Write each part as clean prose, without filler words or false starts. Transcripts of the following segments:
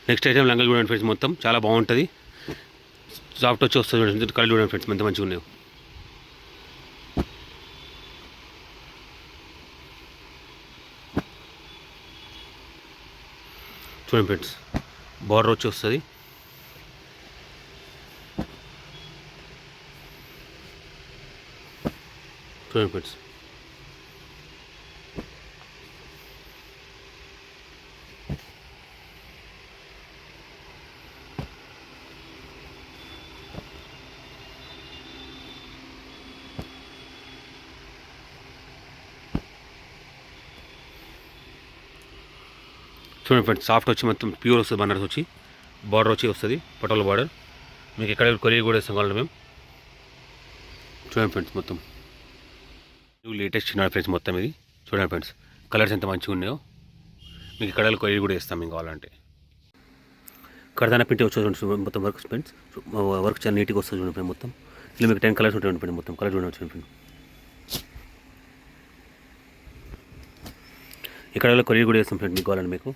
Next item లంగా చూడండి friends, మొత్తం చాలా బాగుంటుంది. సాఫ్ట్ వచ్చి వస్తుంది చూడండి. కలర్ చూడండి ఫ్రెండ్స్, ఎంత మంచిగా ఉన్నాయో. చూడండి ఫ్రెండ్స్, బార్డర్ వచ్చి వస్తుంది. చూడండి ఫ్రెండ్స్, చూడండి ఫ్రెండ్స్, సాఫ్ట్ వచ్చి మొత్తం ప్యూర్ వస్తుంది. బనారస్ వచ్చి బార్డర్ వచ్చి వస్తుంది, పటోలా బార్డర్. మీకు ఎక్కడ కొరియర్ కూడా ఇస్తాం కావాలి మేము. చూడండి ఫ్రెండ్స్, మొత్తం లేటెస్ట్ చిన్న ఫ్రెండ్స్ మొత్తం ఇది. చూడండి ఫ్రెండ్స్, కలర్స్ ఎంత మంచిగా ఉన్నాయో. మీకు ఇక్కడ కొరియర్ కూడా ఇస్తాం మీకు కావాలంటే. కడదాన ప్రింట్ వచ్చి మొత్తం వర్క్ ఫ్రెండ్స్, వర్క్ చాలా నీట్గా వస్తుంది చూడండి ఫ్రెండ్. మొత్తం ఇలా మీకు 10 కలర్స్ ఉంటాయి ఫ్రెండ్. మొత్తం కలర్ చూడండి వచ్చింది ఫ్రెండ్. ఇక్కడ కొరియర్ కూడా ఇస్తాం ఫ్రెండ్ మీకు కావాలంటే. మీకు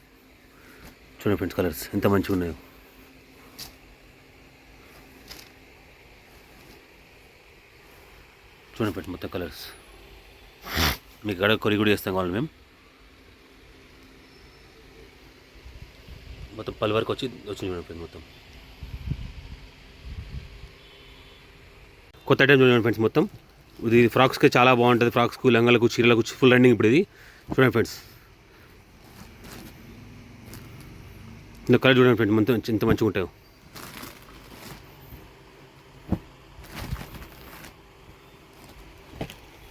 చూడండి ఫ్రెండ్స్, కలర్స్ ఎంత మంచిగా ఉన్నాయో. చూడండి ఫ్రెండ్స్, మొత్తం కలర్స్ మీకు ఇక్కడ కొరియర్ కూడా చేస్తాం కావాలి మేము. మొత్తం పల్ వరకు వచ్చింది చూడండి ఫ్రెండ్స్. మొత్తం కొత్త ఐటమ్ చూడండి ఫ్రెండ్స్. మొత్తం ఇది ఫ్రాక్స్కి చాలా బాగుంటుంది. ఫ్రాక్స్కు, లంగాలకు, చీరలకు ఫుల్ రన్నింగ్ ఇప్పుడు ఇది. చూడండి ఫ్రెండ్స్, ఇంత కలర్ చూడండి ఫ్రెండ్స్, మొత్తం ఎంత మంచిగా ఉంటాయో.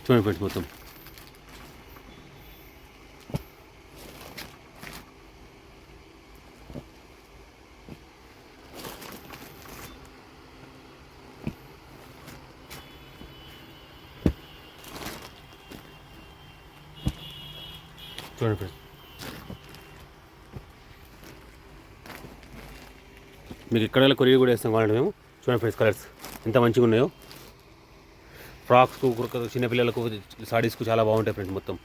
చూడండి ఫ్రెండ్స్, మొత్తం చూడండి ఫ్రెండ్స్, మీకు ఇక్కడ కొరియర్ కూడా వేస్తాం కావాలంటే మేము. చూడండి ఫ్రెండ్స్, కలర్స్ ఎంత మంచిగా ఉన్నాయో. ఫ్రాక్స్కు, చిన్నపిల్లలకు, సారీస్కు చాలా బాగుంటాయి ఫ్రెండ్స్ మొత్తం.